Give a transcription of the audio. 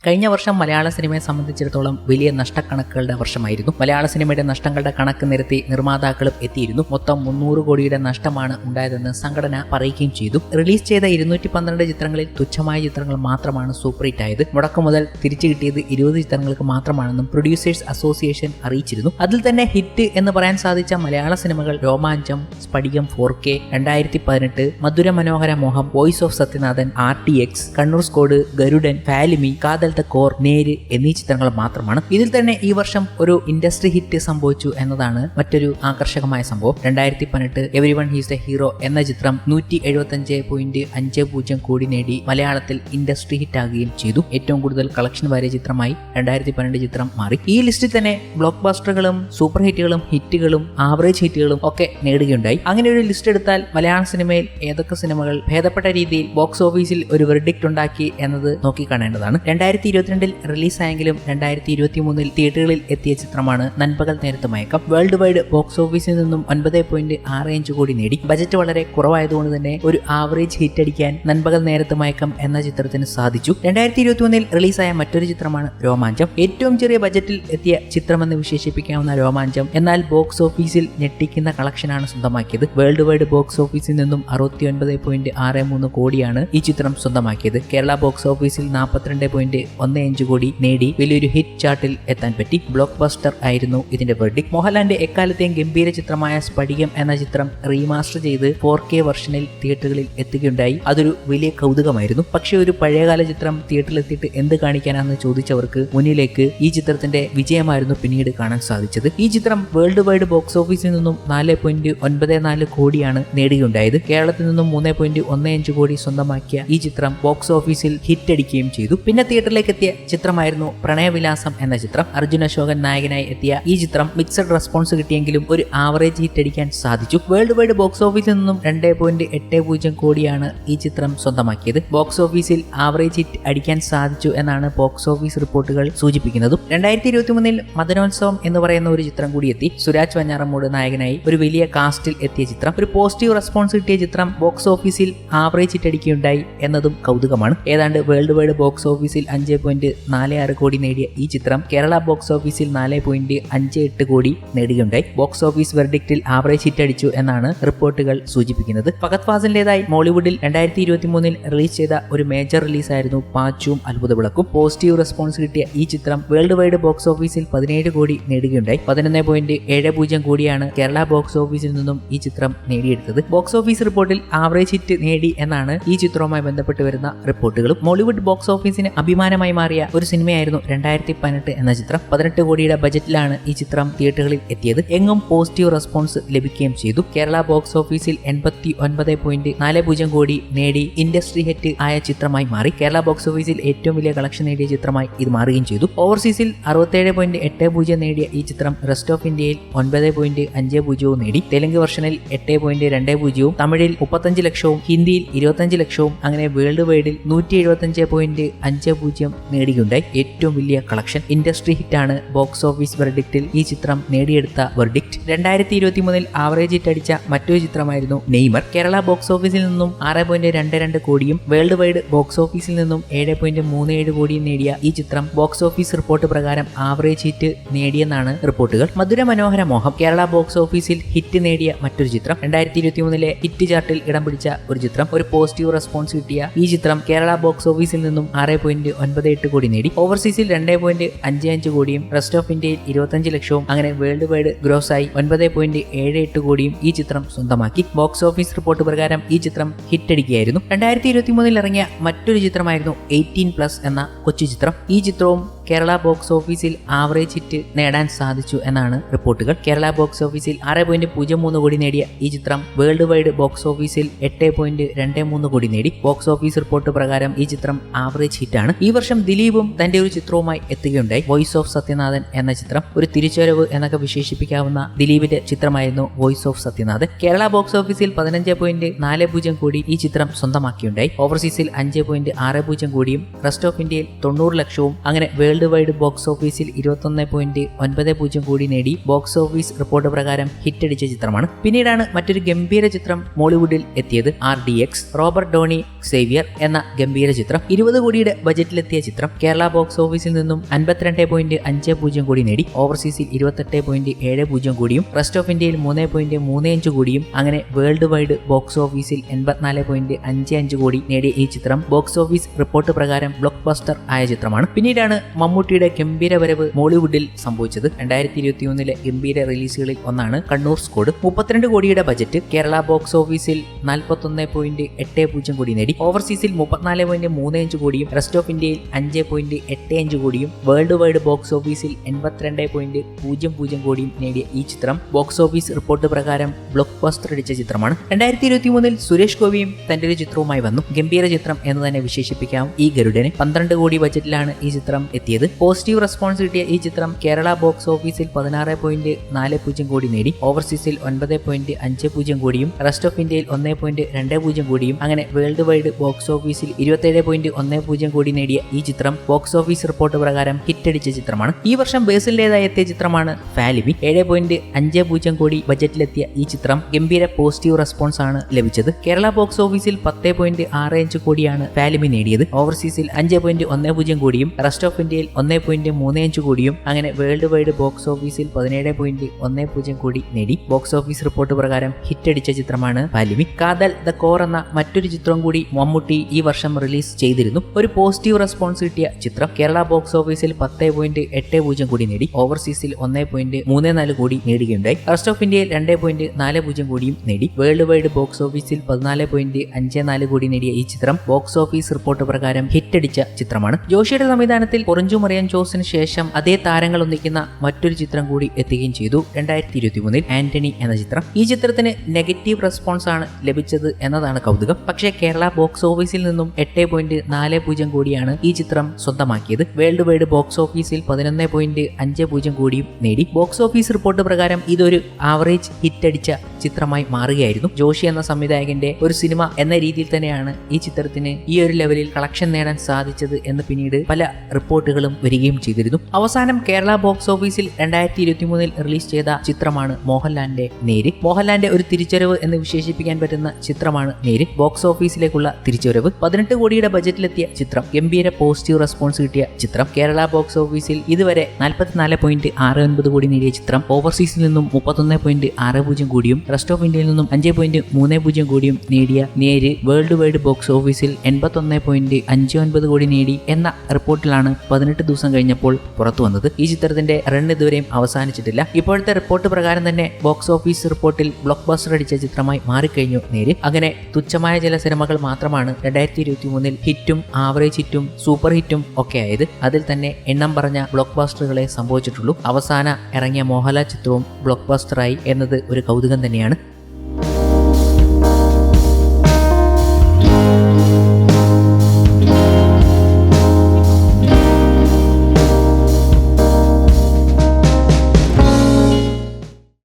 കഴിഞ്ഞ വർഷം മലയാള സിനിമയെ സംബന്ധിച്ചിടത്തോളം വലിയ നഷ്ടക്കണക്കുകളുടെ വർഷമായിരുന്നു. മലയാള സിനിമയുടെ നഷ്ടങ്ങളുടെ കണക്ക് നിരത്തി നിർമ്മാതാക്കളും എത്തിയിരുന്നു. മൊത്തം 300 കോടിയുടെ നഷ്ടമാണ് ഉണ്ടായതെന്ന് സംഘടന പറയുകയും ചെയ്തു. റിലീസ് ചെയ്ത 212 ചിത്രങ്ങളിൽ തുച്ഛമായ ചിത്രങ്ങൾ മാത്രമാണ് സൂപ്പർ ഹിറ്റ് ആയത്. മുടക്കു മുതൽ തിരിച്ചു കിട്ടിയത് 20 ചിത്രങ്ങൾക്ക് മാത്രമാണെന്നും പ്രൊഡ്യൂസേഴ്സ് അസോസിയേഷൻ അറിയിച്ചിരുന്നു. അതിൽ തന്നെ ഹിറ്റ് എന്ന് പറയാൻ സാധിച്ച മലയാള സിനിമകൾ രോമാഞ്ചം, സ്ഫടികം 4K, 2018, Madhura Manohara Moham, voice of Sathyanathan, RTX, Kannur squad, Garudan, Falimy, Kaathal the core, നേര് എന്നീ ചിത്രങ്ങൾ മാത്രമാണ്. ഇതിൽ തന്നെ ഈ വർഷം ഒരു ഇൻഡസ്ട്രി ഹിറ്റ് സംഭവിച്ചു എന്നതാണ് മറ്റൊരു ആകർഷകമായ സംഭവം. 2018 എവരിവൺ ഹീസ് എ ഹീറോ എന്ന ചിത്രം 175.50 കോടി നേടി മലയാളത്തിൽ ഇൻഡസ്ട്രി ഹിറ്റ് ആകുകയും ചെയ്തു. ഏറ്റവും കൂടുതൽ കളക്ഷൻ വാരിയ ചിത്രമായി 2012 ചിത്രം മാറി. ഈ ലിസ്റ്റിൽ തന്നെ ബ്ലോക്ക് ബസ്റ്ററുകളും സൂപ്പർ ഹിറ്റുകളും ഹിറ്റുകളും ആവറേജ് ഹിറ്റുകളും ഒക്കെ നേടുകയുണ്ടായി. അങ്ങനെ ഒരു ലിസ്റ്റ് എടുത്താൽ മലയാള സിനിമയിൽ ഏതൊക്കെ സിനിമകൾ ഭേദപ്പെട്ട രീതിയിൽ ബോക്സ് ഓഫീസിൽ ഒരു വെർഡിക്റ്റ് ഉണ്ടാക്കി എന്നത് നോക്കിക്കാണേണ്ടതാണ്. 2022 റിലീസായെങ്കിലും 2023 തിയേറ്ററുകളിൽ എത്തിയ ചിത്രമാണ് നൻപകൽ നേരത്ത് മയക്കം. വേൾഡ് വൈഡ് ബോക്സ് ഓഫീസിൽ നിന്നും 9.65 കോടി നേടി. ബജറ്റ് വളരെ കുറവായതുകൊണ്ട് തന്നെ ഒരു ആവറേജ് ഹിറ്റ് അടിക്കാൻ നൻപകൽ നേരത്ത് മയക്കം എന്ന ചിത്രത്തിന് സാധിച്ചു. 2021 റിലീസായ മറ്റൊരു ചിത്രമാണ് രോമാഞ്ചം. ഏറ്റവും ചെറിയ ബജറ്റിൽ എത്തിയ ചിത്രമെന്ന് വിശേഷിപ്പിക്കാവുന്ന രോമാഞ്ചം എന്നാൽ ബോക്സ് ഓഫീസിൽ ഞെട്ടിക്കുന്ന കളക്ഷനാണ് സ്വന്തമാക്കിയത്. വേൾഡ് വൈഡ് ബോക്സ് ഓഫീസിൽ നിന്നും 69.63 കോടിയാണ് ഈ ചിത്രം സ്വന്തമാക്കിയത്. കേരള ബോക്സ് ഓഫീസിൽ 42.15 കോടി നേടി വലിയൊരു ഹിറ്റ് ചാർട്ടിൽ എത്താൻ പറ്റി. ബ്ലോക്ക് ബസ്റ്റർ ആയിരുന്നു ഇതിന്റെ വെർഡിക്റ്റ്. മോഹൻലാലിന്റെ എക്കാലത്തെയും ഗംഭീര ചിത്രമായ സ്ഫടികം എന്ന ചിത്രം റീമാസ്റ്റർ ചെയ്ത് 4K വെർഷനിൽ തിയേറ്ററുകളിൽ എത്തുകയുണ്ടായി. അതൊരു വലിയ കൗതുകമായിരുന്നു. പക്ഷെ ഒരു പഴയകാല ചിത്രം തിയേറ്ററിൽ എത്തിയിട്ട് എന്ത് കാണിക്കാനാണെന്ന് ചോദിച്ചവർക്ക് മുന്നിലേക്ക് ഈ ചിത്രത്തിന്റെ വിജയമായിരുന്നു പിന്നീട് കാണാൻ സാധിച്ചത്. ഈ ചിത്രം വേൾഡ് വൈഡ് ബോക്സ് ഓഫീസിൽ നിന്നും 4.94 കോടിയാണ് നേടുകയുണ്ടായത്. കേരളത്തിൽ നിന്നും 3.15 കോടി സ്വന്തമാക്കിയ ഈ ചിത്രം ബോക്സ് ഓഫീസിൽ ഹിറ്റ് അടിക്കുകയും ചെയ്തു. പിന്നെ തിയേറ്ററിലേക്ക് എത്തിയ ചിത്രമായിരുന്നു പ്രണയവിലാസം എന്ന ചിത്രം. അർജുൻ അശോകൻ നായകനായി എത്തിയ ഈ ചിത്രം മിക്സഡ് റെസ്പോൺസ് കിട്ടിയെങ്കിലും ഒരു ആവറേജ് ഹിറ്റ് അടിക്കാൻ സാധിച്ചു. വേൾഡ് വൈഡ് ബോക്സ് ഓഫീസിൽ നിന്നും 2.80 കോടിയാണ് ഈ ചിത്രം സ്വന്തമാക്കിയത്. ബോക്സ് ഓഫീസിൽ ആവറേജ് ഹിറ്റ് അടിക്കാൻ സാധിച്ചു എന്നാണ് ബോക്സ് ഓഫീസ് റിപ്പോർട്ടുകൾ സൂചിപ്പിക്കുന്നതും. 2023 മദനോത്സവം എന്ന് പറയുന്ന ഒരു ചിത്രം കൂടി എത്തി. സുരാജ് വഞ്ഞാറമ്മൂട് നായകനായി ഒരു വലിയ കാസ്റ്റിൽ എത്തിയ ചിത്രം. ഒരു പോസിറ്റീവ് റെസ്പോൺസ് കിട്ടിയ ചിത്രം ബോക്സ് ഓഫീസിൽ ആവറേജ് ഹിറ്റ് അടിക്കുകയുണ്ടായി എന്നതും കൗതുകമാണ്. ഏതാണ്ട് വേൾഡ് വൈഡ് ബോക്സ് ഓഫീസിൽ 5.46 കോടി നേടിയ ഈ ചിത്രം കേരള ബോക്സ് ഓഫീസിൽ 4.58 കോടി നേടുകയുണ്ടായി. ബോക്സ് ഓഫീസ് വെർഡിക്റ്റിൽ ആവറേജ് ഹിറ്റ് അടിച്ചു എന്നാണ് റിപ്പോർട്ടുകൾ സൂചിപ്പിക്കുന്നത്. ഫഹദ് ഫാസിലിന്റേതായി മോളിവുഡിൽ 2023 റിലീസ് ചെയ്ത ഒരു മേജർ റിലീസായിരുന്നു പാച്ചും അത്ഭുത വിളക്കും. പോസിറ്റീവ് റെസ്പോൺസ് കിട്ടിയ ഈ ചിത്രം വേൾഡ് വൈഡ് ബോക്സ് ഓഫീസിൽ 17 കോടി നേടുകയുണ്ടായി. 11.70 കോടിയാണ് കേരള ബോക്സ് ഓഫീസിൽ നിന്നും ഈ ചിത്രം നേടിയെടുത്തത്. ബോക്സ് ഓഫീസ് റിപ്പോർട്ടിൽ ആവറേജ് ഹിറ്റ് നേടി എന്നാണ് ഈ ചിത്രവുമായി ബന്ധപ്പെട്ട് വരുന്ന റിപ്പോർട്ടുകളും. മോളിവുഡ് ബോക്സ് ഓഫീസിന് അഭിമാനമായി മാറിയ ഒരു സിനിമയായിരുന്നു 2018 എന്ന ചിത്രം. 18 കോടിയുടെ ബജറ്റിലാണ് ഈ ചിത്രം തിയേറ്ററുകളിൽ എത്തിയത്. എങ്ങും പോസിറ്റീവ് റെസ്പോൺസ് ലഭിക്കുകയും ചെയ്തു. കേരള ബോക്സ് ഓഫീസിൽ 89.40 കോടി നേടി ഇൻഡസ്ട്രി ഹിറ്റ് ആയ ചിത്രമായി മാറി. കേരള ബോക്സ് ഓഫീസിൽ ഏറ്റവും വലിയ കളക്ഷൻ നേടിയ ചിത്രമായി ഇത് മാറുകയും ചെയ്തു. ഓവർസീസിൽ 67.80 നേടിയ ഈ ചിത്രം റെസ്റ്റ് ഓഫ് ഇന്ത്യയിൽ 9.50 നേടി. തെലുങ്ക് വെർഷനിൽ 8.20, തമിഴിൽ 35 ലക്ഷവും ഹിന്ദിയിൽ 25 ലക്ഷവും അങ്ങനെ വേൾഡ് വൈഡിൽ 175.50 നേടുകയുണ്ടായി. ഏറ്റവും വലിയ കളക്ഷൻ ഇൻഡസ്ട്രി ഹിറ്റാണ് ബോക്സ് ഓഫീസ് വെർഡിക്റ്റിൽ ഈ ചിത്രം നേടിയെടുത്ത വെർഡിക്റ്റ്. 2023 ആവറേജ് ഹിറ്റ് അടിച്ച മറ്റൊരു ചിത്രമായിരുന്നു നെയ്മർ. കേരള ബോക്സ് ഓഫീസിൽ നിന്നും 6.22 കോടിയും വേൾഡ് വൈഡ് ബോക്സ് ഓഫീസിൽ നിന്നും 7.37 കോടിയും നേടിയ ഈ ചിത്രം ബോക്സ് ഓഫീസ് റിപ്പോർട്ട് പ്രകാരം ആവറേജ് ഹിറ്റ് നേടിയെന്നാണ് റിപ്പോർട്ടുകൾ. മധുര മനോഹര മോഹം കേരള ബോക്സ് ഓഫീസിൽ ഹിറ്റ് നേടിയ മറ്റൊരു ചിത്രം. 2023 ഹിറ്റ് ചാർട്ടിൽ ഇടം പിടിച്ച ഒരു ചിത്രം. ഒരു പോസിറ്റീവ് റെസ്പോൺസ് കിട്ടിയ ഈ ചിത്രം കേരള ബോക്സ് ഓഫീസിൽ നിന്നും 6.98 കോടി നേടി. ഓവർസീസിൽ 2.55 കോടിയും റെസ്റ്റ് ഓഫ് ഇന്ത്യയിൽ 25 ലക്ഷവും അങ്ങനെ വേൾഡ് വൈഡ് ഗ്രോസായി 9.78 കോടിയും ഈ ചിത്രം സ്വന്തമാക്കി. ബോക്സ് ഓഫീസ് റിപ്പോർട്ട് പ്രകാരം ഈ ചിത്രം ഹിറ്റ് അടിക്കുകയായിരുന്നു. 2023 ഇറങ്ങിയ മറ്റൊരു ചിത്രമായിരുന്നു 18+ എന്ന കൊച്ചു ചിത്രം. ഈ ചിത്രവും കേരള ബോക്സ് ഓഫീസിൽ ആവറേജ് ഹിറ്റ് നേടാൻ സാധിച്ചു എന്നാണ് റിപ്പോർട്ടുകൾ. കേരള ബോക്സ് ഓഫീസിൽ 6.03 കോടി നേടിയ ഈ ചിത്രം വേൾഡ് വൈഡ് ബോക്സ് ഓഫീസിൽ 8.23 കോടി നേടി. ബോക്സ് ഓഫീസ് റിപ്പോർട്ട് പ്രകാരം ഈ ചിത്രം ആവറേജ് ഹിറ്റാണ്. ഈ വർഷം ദിലീപും തന്റെ ഒരു ചിത്രവുമായി എത്തുകയുണ്ടായി. വോയിസ് ഓഫ് സത്യനാഥൻ എന്ന ചിത്രം. ഒരു തിരിച്ചുവരവ് എന്നൊക്കെ വിശേഷിപ്പിക്കാവുന്ന ദിലീപിന്റെ ചിത്രമായിരുന്നു voice of Sathyanathan. Kerala box ഓഫീസിൽ 15.40 കോടി ഈ ചിത്രം സ്വന്തമാക്കിയുണ്ടായി. ഓവർസീസിൽ 5.60 കോടിയും റെസ്റ്റ് ഓഫ് ഇന്ത്യയിൽ 90 ലക്ഷവും അങ്ങനെ വേൾഡ് വൈഡ് ബോക്സ് ഓഫീസിൽ 21.90 കോടി നേടി. ബോക്സ് ഓഫീസ് റിപ്പോർട്ട് പ്രകാരം ഹിറ്റടിച്ച ചിത്രമാണ്. പിന്നീടാണ് മറ്റൊരു ഗംഭീര ചിത്രം മോളിവുഡിൽ എത്തിയത്. RDX റോബർട്ട് ഡോണി സേവിയർ എന്ന ഗംഭീര ചിത്രം. 20 കോടിയുടെ ബജറ്റിലെത്തിയ എത്തിയ ചിത്രം കേരള ബോക്സ് ഓഫീസിൽ നിന്നും 52.50 കോടി നേടി. ഓവർസീസിൽ 28.70 കോടിയും റെസ്റ്റ് ഓഫ് ഇന്ത്യയിൽ 3.35 കോടിയും അങ്ങനെ വേൾഡ് വൈഡ് ബോക്സ് ഓഫീസിൽ 84.55 കോടി നേടിയ ഈ ചിത്രം ബോക്സ് ഓഫീസ് റിപ്പോർട്ട് പ്രകാരം ബ്ലോക്ക് ബസ്റ്റർ ആയ ചിത്രമാണ്. പിന്നീടാണ് മമ്മൂട്ടിയുടെ ഗംഭീര വരവ് മോളിവുഡിൽ സംഭവിച്ചത്. 2021 ഗംഭീര റിലീസുകളിൽ ഒന്നാണ് കണ്ണൂർ സ്ക്വാഡ്. 32 കോടിയുടെ ബജറ്റ്. കേരള ബോക്സ് ഓഫീസിൽ 41.80 കോടി നേടി. ഓവർസീസിൽ 34.35 കോടിയും റെസ്റ്റ് ഓഫ് ഇന്ത്യയിൽ 5.85 കോടിയും വേൾഡ് വൈഡ് ബോക്സ് ഓഫീസിൽ 82.00 കോടിയും നേടിയ ഈ ചിത്രം ബോക്സ് ഓഫീസ് റിപ്പോർട്ട് പ്രകാരം ബ്ലോക്ക് ബസ്റ്റർ അടിച്ച ചിത്രമാണ്. 2023 സുരേഷ് ഗോപിയും തന്റെ ഒരു ചിത്രവുമായി വന്നു. ഗംഭീര ചിത്രം എന്ന് തന്നെ വിശേഷിപ്പിക്കാം ഈ ഗരുഡന്. 12 കോടി ബജറ്റിലാണ് ഈ ചിത്രം എത്തിയത്. പോസിറ്റീവ് റെസ്പോൺസ് കിട്ടിയ ഈ ചിത്രം കേരള ബോക്സ് ഓഫീസിൽ 16.40 കോടി നേടി. ഓവർസീസിൽ 9.50 കോടിയും റെസ്റ്റ് ഓഫ് ഇന്ത്യയിൽ 1.20 കോടിയും അങ്ങനെ വേൾഡ് വൈഡ് ബോക്സ് ഓഫീസിൽ 27.10 കോടി നേടിയ ഈ ചിത്രം ബോക്സ് ഓഫീസ് റിപ്പോർട്ട് പ്രകാരം ഹിറ്റടിച്ച ചിത്രമാണ്. ഈ വർഷം ബേസിലേതായി എത്തിയ ചിത്രമാണ് ഫാലിബി. 7.50 കോടി ബജറ്റിലെത്തിയ ഈ ചിത്രം ഗംഭീര പോസിറ്റീവ് റെസ്പോൺസ് ആണ് ലഭിച്ചത്. കേരള ബോക്സ് ഓഫീസിൽ 10.65 കോടിയാണ് ഫാലിബി നേടിയത്. ഓവർസീസിൽ 5.10 കോടിയും റെസ്റ്റ് ഓഫ് ഇന്ത്യയിൽ 1.35 കോടിയും അങ്ങനെ വേൾഡ് വൈഡ് ബോക്സ് ഓഫീസിൽ 17.10 കോടി നേടി. ബോക്സ് ഓഫീസ് റിപ്പോർട്ട് പ്രകാരം ഹിറ്റടിച്ച ചിത്രമാണ് ഫാലിബി. കാതൽ ദ കോർ എന്ന മറ്റൊരു ചിത്രം കൂടി മമ്മൂട്ടി ഈ വർഷം റിലീസ് ചെയ്തിരുന്നു. ഒരു പോസിറ്റീവ് റെസ്പോൺസ് കിട്ടിയ ചിത്രം. കേരള ബോക്സ് ഓഫീസിൽ 10.80 കോടി നേടി. ഓവർസീസിൽ 1.34 കോടി നേടുകയുണ്ടായി. റെസ്റ്റ് ഓഫ് ഇന്ത്യയിൽ 2.40 കോടിയും നേടി. വേൾഡ് വൈഡ് ബോക്സ് ഓഫീസിൽ 14.54 കോടി നേടിയ ഈ ചിത്രം ബോക്സ് ഓഫീസ് റിപ്പോർട്ട് പ്രകാരം ഹിറ്റടിച്ച ചിത്രമാണ്. ജോഷിയുടെ സംവിധാനത്തിൽ പൊറിഞ്ചു മറിയൻ ജോസിന് ശേഷം അതേ താരങ്ങൾ ഒന്നിക്കുന്ന മറ്റൊരു ചിത്രം കൂടി എത്തുകയും ചെയ്തു. 2023 ആന്റണി എന്ന ചിത്രം. ഈ ചിത്രത്തിന് നെഗറ്റീവ് റെസ്പോൺസ് ആണ് ലഭിച്ചത് എന്നതാണ് കൗതുകം. പക്ഷേ കേരള ബോക്സ് ഓഫീസിൽ നിന്നും 8.40 കോടിയാണ് ഈ ചിത്രം സ്വന്തമാക്കിയത്. വേൾഡ് വൈഡ് ബോക്സ് ഓഫീസിൽ 11.50 കോടിയും നേടി. ബോക്സ് ഓഫീസ് റിപ്പോർട്ട് പ്രകാരം ഇതൊരു ആവറേജ് ഹിറ്റടിച്ച ചിത്രമായി മാറുകയായിരുന്നു. ജോഷി എന്ന സംവിധായകന്റെ ഒരു സിനിമ എന്ന രീതിയിൽ തന്നെയാണ് ഈ ചിത്രത്തിന് ഈ ഒരു ലെവലിൽ കളക്ഷൻ നേടാൻ സാധിച്ചത് എന്ന് പിന്നീട് പല റിപ്പോർട്ടുകളും വരികയും ചെയ്തിരുന്നു. അവസാനം കേരള ബോക്സ് ഓഫീസിൽ 2023 റിലീസ് ചെയ്ത ചിത്രമാണ് മോഹൻലാലിന്റെ നേര്. മോഹൻലാലിന്റെ ഒരു തിരിച്ചറിവ് എന്ന് വിശേഷിപ്പിക്കാൻ പറ്റുന്ന ചിത്രമാണ് നേര്. ബോക്സ് ഓഫീസിലേക്കുള്ള തിരിച്ചുവരവ്. 18 കോടിയുടെ ബജറ്റിലെത്തിയ ചിത്രം. ഗംഭീര പോസിറ്റീവ് റെസ്പോൺസ് കിട്ടിയ ചിത്രം. കേരള ബോക്സ് ഓഫീസിൽ ഇതുവരെ 44.69 കോടി നേടിയ ചിത്രം ഓവർസീസിൽ നിന്നും 31.60 കോടിയും റെസ്റ്റ് ഓഫ് ഇന്ത്യയിൽ നിന്നും 5.30 കോടിയും നേടിയ നേര് വേൾഡ് വൈഡ് ബോക്സ് ഓഫീസിൽ 81.59 കോടി നേടി എന്ന റിപ്പോർട്ടിലാണ് 18 ദിവസം കഴിഞ്ഞപ്പോൾ പുറത്തു വന്നത്. ഈ ചിത്രത്തിന്റെ റൺ ഇതുവരെയും അവസാനിച്ചിട്ടില്ല. ഇപ്പോഴത്തെ റിപ്പോർട്ട് പ്രകാരം തന്നെ ബോക്സ് ഓഫീസ് റിപ്പോർട്ടിൽ ബ്ലോക്ക് ബസ്റ്റർ അടിച്ച ചിത്രമായി മാറിക്കഴിഞ്ഞു നേര്. അങ്ങനെ തുച്ഛമായ ചില സിനിമകൾ മാത്രമാണ് 2023 ഹിറ്റും ആവറേജ് ഹിറ്റും സൂപ്പർ ഹിറ്റും ഒക്കെ ആയത്. അതിൽ തന്നെ എണ്ണം പറഞ്ഞ ബ്ലോക്ക് ബസ്റ്ററുകളെ സംഭവിച്ചിട്ടുള്ളൂ. അവസാന ഇറങ്ങിയ മോഹൻലാൽ ചിത്രവും ബ്ലോക്ക് ബസ്റ്ററായി എന്നത് ഒരു കൗതുകം തന്നെയാണ്.